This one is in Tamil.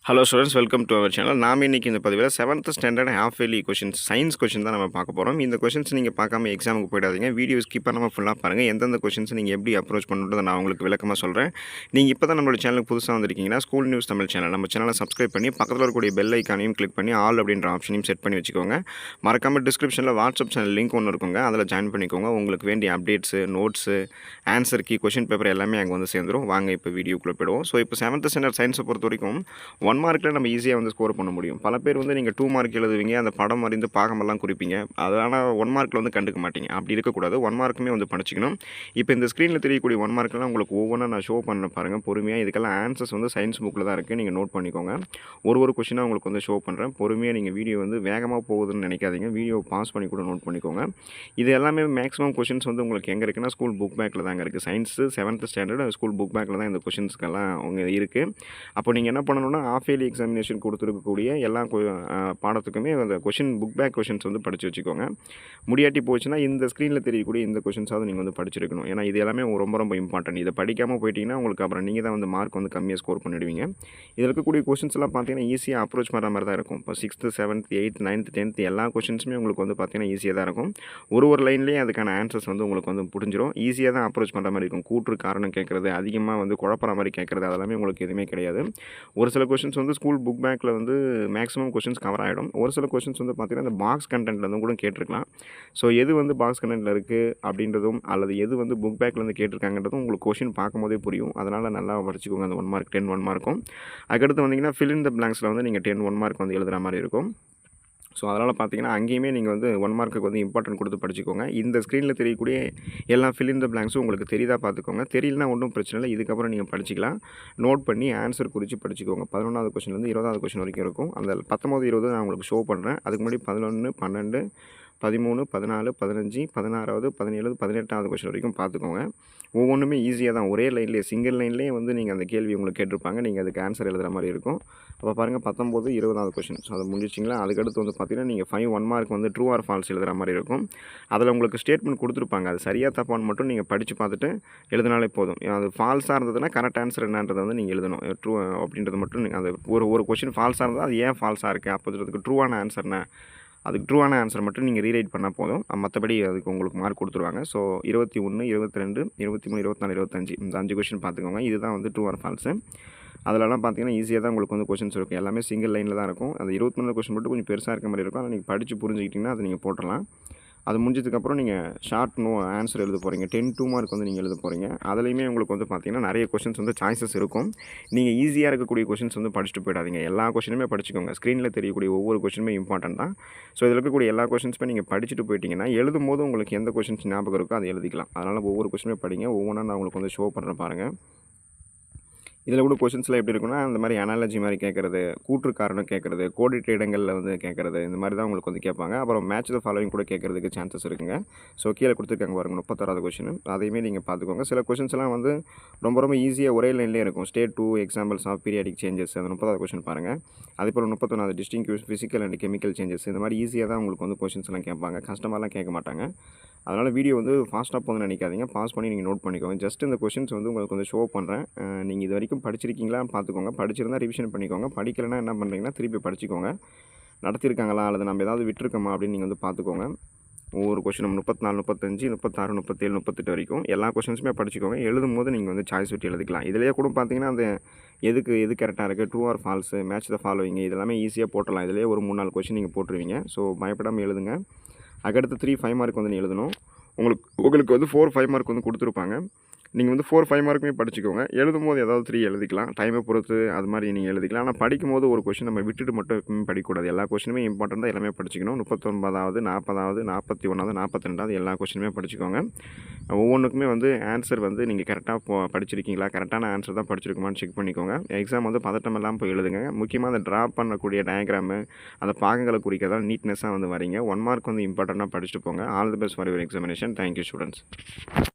Hello students, welcome to our channel. நாம் இன்றைக்கி இந்த பதிவில் 7th standard half yearly questions science question தான் நம்ம பார்க்க போகிறோம். இந்த கொஷின்ஸ் நீங்கள் பார்க்காம எக்ஸாமுக்கு போயிடாதீங்க. வீடியோ ஸ்கிப் பண்ணாமல் ஃபுல்லாக பாருங்கள். எந்தெந்த கொஷின்ஸ் நீங்கள் எப்படி அப்ரோச் பண்ணுறதை நான் உங்களுக்கு விளக்கமாக சொல்கிறேன். நீங்கள் இப்போ தான் நம்மளோட சேனலுக்கு புதுசாக வந்திருக்கீங்கன்னா ஸ்கூல் நியூஸ் தமிழ் சேனல் நம்ம சேனலை சப்ஸ்கிரைப் பண்ணி பக்கத்தில் இருக்கக்கூடிய பெல் ஐக்கானையும் கிளிக் பண்ணி ஆல் அப்படின்ற ஆப்ஷனையும் செட் பண்ணி வச்சுக்கோங்க. மறக்காமல் டிஸ்கிரிப்ஷனில் வாட்ஸ்அப் சேனல் லிங்க் ஒன்று இருக்குங்க, அதில் ஜாயின் பண்ணிக்கோங்க. உங்களுக்கு வேண்டிய updates, notes, answer key, question paper எல்லாமே அங்கே வந்து சேர்ந்துடும். வாங்க இப்போ வீடியோக்குள்ளே போயிடுவோம். ஸோ இப்போ 7th ஸ்டாண்டர்ட் சயின்ஸை பொறுத்த வரைக்கும் 1 மார்க்கில் நம்ம ஈஸியாக வந்து ஸ்கோர் பண்ண முடியும். பல பேர் வந்து நீங்கள் 2 மார்க் எழுதுவீங்க, அந்த படம் அறிந்து பாகமெல்லாம் குறிப்பீங்க. அதனால் 1 மார்க்கில் வந்து கண்டுக்க மாட்டீங்க. அப்படி இருக்கக்கூடாது. 1 மார்க்குமே வந்து படிச்சிக்கணும். இப்போ இந்த ஸ்க்ரீனில் தெரியக்கூடிய 1 மார்க்லாம் உங்களுக்கு ஒவ்வொன்றா நான் ஷோ பண்ண பாருங்கள் பொறுமையாக. இதுக்கெல்லாம் ஆன்சர்ஸ் வந்து சயின்ஸ் புக்கில் தான் இருக்குது, நீங்கள் நோட் பண்ணிக்கோங்க. ஒரு கொஷினாக உங்களுக்கு வந்து ஷோ பண்ணுறேன். பொறுமையாக நீங்கள் வீடியோ வந்து வேகமாக போகுதுன்னு நினைக்காதீங்க. வீடியோ பாஸ் பண்ணி கூட நோட் பண்ணிக்கோங்க. இது எல்லாமே மேக்ஸிமம் கொஷின்ஸ் வந்து உங்களுக்கு எங்கே இருக்குன்னா ஸ்கூல் புக் பேக்கில் தாங்க இருக்குது. Science 7th standard school book பேக்கில் தான் இந்த கொஷின்ஸ்க்கெல்லாம் அவங்க இருக்குது. அப்போ நீங்கள் என்ன பண்ணணும்னா ஆஃப் இயர்லி எக்ஸாமினேஷன் கொடுத்துருக்கக்கூடிய எல்லா பாடத்துக்குமே அந்த புக் பேக் கொஷின்ஸ் வந்து படித்து வச்சுக்கோங்க. முடியாட்டி போச்சுன்னா இந்த ஸ்க்ரீனில் தெரியக்கூடிய இந்த கொஷின்ஸாவது நீங்கள் வந்து படிச்சிருக்கணும். ஏன்னா இது எல்லாமே ரொம்ப ரொம்ப இம்பார்ட்டன்ட். இதை படிக்காமல் போயிட்டீங்கன்னா உங்களுக்கு அப்புறம் நீங்கள் தான் வந்து மார்க் வந்து கம்மியாக ஸ்கோர் பண்ணிடுவீங்க. இதில் இருக்கக்கூடிய கொஷின்ஸ்லாம் பார்த்தீங்கன்னா ஈஸியாக அப்ரோச் பண்ணுற மாதிரி தான் இருக்கும். இப்போ 6th 7th 8th 9th 10th எல்லா கொஷின்ஸுமே உங்களுக்கு வந்து பார்த்தீங்கன்னா ஈஸியாக தான் இருக்கும். ஒரு லைன்லேயே அதுக்கான ஆன்சர்ஸ் வந்து உங்களுக்கு வந்து புரிஞ்சிடும். ஈஸியாக தான் அப்ரோச் பண்ணுற மாதிரி இருக்கும். கூற்று காரணம் கேட்குறது, அதிகமாக வந்து குழப்பற மாதிரி கேட்குறது, அதெல்லாமே உங்களுக்கு எதுவுமே கிடையாது. ஒரு சில கொஷின்ஸ் வந்து ஸ்கூல் புக் பேக்கில் வந்து மேக்ஸிமம் கொஷின்ஸ் கவர் ஆகிடும். ஒரு சில கொஷின்ஸ் வந்து பார்த்திங்கன்னா இந்த பாக்ஸ் கண்டென்ட்லேருந்து கூட கேட்டிருக்கலாம். ஸோ எது வந்து பாக்ஸ் கண்டென்ட்டில் இருக்குது அப்படின்றதும் அல்லது எது வந்து புக் பேக்லேருந்து கேட்டிருக்காங்கன்றதும் உங்களுக்கு கொஷின் பார்க்கும்போதே புரியும். அதனால் நல்லா படிச்சுக்கோங்க. அந்த 1 மார்க் 10 1 மார்க்கும். அதுக்கடுத்து வந்தீங்கன்னா ஃபில் இன் த பிளாங்க்ஸில் வந்து நீங்கள் 10 1 மார்க் வந்து எழுதுகிற மாதிரி இருக்கும். ஸோ அதனால் பார்த்தீங்கன்னா அங்கேயுமே நீங்கள் வந்து 1 மார்க்குக்கு வந்து இம்பார்ட்டன்ட் கொடுத்து படிச்சுக்கோங்க. இந்த ஸ்க்ரீனில் தெரியக்கூடிய எல்லா ஃபில் இன் த பிளாங்க்ஸும் உங்களுக்கு தெரியுதா பார்த்துக்கோங்க. தெரியலனா ஒன்றும் பிரச்சனை இல்லை. இதுக்கப்புறம் நீங்கள் படிச்சிக்கலாம். நோட் பண்ணி ஆன்சர் குறித்து படிச்சுக்கோங்க. 11வது கொஷின்லேருந்து 20வது கொஷின் வரைக்கும் இருக்கும். அந்த 19 20 நான் உங்களுக்கு ஷோ பண்ணுறேன். அதுக்கு முன்னாடி 11 12 13 14 15 16வது 17 18வது கொஷின் வரைக்கும் பார்த்துக்கோங்க. ஒவ்வொன்றுமே ஈஸியாக தான் ஒரே லைன்லேயே சிங்கிள் லைன்லேயே வந்து நீங்கள் அந்த கேள்வி உங்களுக்கு கேட்டிருப்பாங்க. நீங்கள் அதுக்கு ஆன்சர் எழுதுகிற மாதிரி இருக்கும். அப்போ பாருங்கள் 19 20வது கொஷின். ஸோ அதை முடிச்சிங்களா. அதுக்கடுத்து வந்து பார்த்தீங்கன்னா நீங்கள் 5 1 மார்க் வந்து ட்ரூ ஆர் ஃபால்ஸ் எழுதுகிற மாதிரி இருக்கும். அதில் உங்களுக்கு ஸ்டேட்மெண்ட் கொடுத்துருப்பாங்க. அது சரியாக தப்பான்னு மட்டும் நீங்கள் படித்து பார்த்துட்டு எழுதினாலே போதும். அது ஃபால்ஸாக இருந்ததுன்னா கரெக்ட் ஆன்சர் என்னன்றதை வந்து நீங்கள் எழுதணும். ட்ரூ அப்படின்றது மட்டும் நீங்கள் அந்த ஒரு கொஷின் ஃபால்ஸாக இருந்தால் அது ஏன் ஃபால்ஸாக இருக்குது, அப்போ அதுக்கு ட்ரூவான ஆன்சர்னா அதுக்கு ட்ரூவான ஆன்சர் மட்டும் நீங்கள் ரீரைட் பண்ணால் போதும். மற்றபடி அதுக்கு உங்களுக்கு மார்க் கொடுத்துருவாங்க. ஸோ 21 22 23 24 25 இந்த 5 கொஷின் பார்த்துக்கோங்க. இதுதான் வந்து ட்ரூ ஆர் ஃபால்ஸு. அதிலலாம் பார்த்தீங்கன்னா ஈஸியாக தான் உங்களுக்கு வந்து கொஷின்ஸ் இருக்கும். எல்லாமே சிங்கிள் லைனில் தான் இருக்கும். அது 23 கொஷின் மட்டும் கொஞ்சம் பெருசாக இருக்க மாதிரி இருக்கும். ஆனால் நீங்கள் படித்து புரிஞ்சுக்கிட்டிங்கன்னா அதை நீங்கள் போட்டுடலாம். அது முடிஞ்சதுக்கப்புறம் நீங்கள் ஷார்ட் ஆன்சர் எழுத போகிறீங்க. 10 2 மார்க் வந்து நீங்கள் எழுத போகிறீங்க. அதுலேயுமே உங்களுக்கு வந்து பார்த்திங்கன்னா நிறைய கொஷின்ஸ் வந்து சாய்ஸஸ் இருக்கும். நீங்கள் ஈஸியாக இருக்கக்கூடிய கொஷின்ஸ் வந்து படிச்சுட்டு போயிடாதீங்க. எல்லா கொஷினுமே படிச்சுக்கோங்க. ஸ்க்ரீனில் தெரியக்கூடிய ஒவ்வொரு கொஷினுமே இம்பார்ட்டன்ட் தான். ஸோ இதில் இருக்கக்கூடிய எல்லா கொஷின்ஸுமே நீங்கள் படிச்சுட்டு போயிட்டீங்கன்னா எழுதும் போது உங்களுக்கு எந்த கொஷின்ஸ் ஞாபகம் இருக்கோ அதை எழுதிக்கலாம். அதனால் ஒவ்வொரு கொஷினுமே படிங்க. ஒவ்வொன்றா நான் உங்களுக்கு வந்து ஷோ பண்ணுறேன் பாருங்கள். இதில் கூட கொஷின்ஸ்லாம் எப்படி இருக்குன்னா இந்த மாதிரி அனாலஜி மாதிரி கேட்குறது, கூற்று காரணம் கேட்குறது, கோடிட்ட இடங்களில் வந்து கேட்குறது, இந்த மாதிரி தான் உங்களுக்கு வந்து கேட்பாங்க. அப்புறம் மேட்ச் த ஃபாலோவிங் கூட கேட்குறதுக்கு சான்சஸ் இருக்குங்க. ஸோ கீழே கொடுத்துருக்காங்க பாருங்க 36வது கொஷின். அதையுமே நீங்கள் பார்த்துக்கோங்க. சில கொஷின்ஸ்லாம் வந்து ரொம்ப ரொம்ப ஈஸியாக ஒரே லைன்லேயே இருக்கும். State 2 examples of periodic changes, அந்த 30வது கொஷின் பாருங்கள். அதேபோல் 31வது டிஸ்டிங்க்யூஷ் ஃபிசிக்கல் அண்ட் கெமிக்கல் சேஞ்சஸ், இந்த மாதிரி ஈஸியாக தான் உங்களுக்கு வந்து கொஷின்ஸ்லாம் கேட்பாங்க. கஷ்டமாலாம் கேட்க மாட்டாங்க. அதனால் வீடியோ வந்து ஃபாஸ்ட்டாக போகுதுன்னு நினைக்காதீங்க. பாஸ் பண்ணி நீங்கள் நோட் பண்ணிக்கோங்க. ஜஸ்ட் இந்த கொஷின்ஸ் வந்து உங்களுக்கு வந்து ஷோ பண்ணுறேன். நீங்கள் இது வரைக்கும் படிச்சிருக்கீங்களான்னு பார்த்துக்கோங்க. படிச்சிருந்தால் ரிவிஷன் பண்ணிக்கோங்க. படிக்கலைன்னா என்ன பண்ணுறீங்கன்னா திருப்பி படிச்சுக்கோங்க. நடத்திருக்காங்களா அல்லது நம்ம ஏதாவது விட்டுருக்கோமா அப்படின்னு நீங்கள் வந்து பார்த்துக்கோங்க. ஒவ்வொரு கொஷினும் 34 35 36 37 38 வரைக்கும் எல்லா கொஷின்ஸுமே படிச்சுக்கோங்க. எழுதும் போது நீங்கள் வந்து சாய்ஸ் விட்டு எழுதிக்கலாம். இதிலேயே கூட பார்த்தீங்கன்னா அந்த எது கரெக்டாக இருக்குது, true R falls, match the following, இதெல்லாமே ஈஸியாக போட்டலாம். இதிலேயே ஒரு 3 4 கொஷின் நீங்கள் போட்டுருவீங்க. ஸோ பயப்படாமல் எழுதுங்க. அதுக்கடுத்து 3 5 மார்க் வந்து நீங்கள் எழுதணும். உங்களுக்கு வந்து 4 5 மார்க் வந்து கொடுத்துருப்பாங்க. நீங்கள் வந்து 4 5 மார்க்குமே படிச்சுக்கோங்க. எழுதும்போது ஏதாவது 3 எழுதிக்கலாம். டைமை பொறுத்து அது மாதிரி நீங்கள் எழுதிக்கலாம். ஆனால் படிக்கும்போது ஒரு கொஷின் நம்ம விட்டுட்டு மட்டும் எப்பவுமே படிக்கக்கூடாது. எல்லா கொஷினுமே இம்பார்ட்டன்ட் தான். எல்லாமே படிச்சுக்கணும். 39வது 40வது 41வது 42வது எல்லா கொஷினுமே படிச்சுக்கோங்க. ஒவ்வொன்றுக்குமே வந்து ஆன்சர் வந்து நீங்கள் கரெக்டாக படிச்சிருக்கீங்களா, கரெக்டான ஆன்சர் தான் படிச்சிருக்குமான்னு செக் பண்ணிக்கோங்க. எக்ஸாம் வந்து பதட்டம் இல்லாமல் போய் எழுதுங்க. முக்கியமாக அந்த ட்ரா பண்ணக்கூடிய டயக்ராமு, அந்த பாகங்களை குறிக்கிறதால நீட்னஸாக வந்து வரீங்க. 1 மார்க் வந்து இம்பார்ட்டண்ட்டாக படிச்சுட்டு போங்க. All the best for your examination. Thank you students.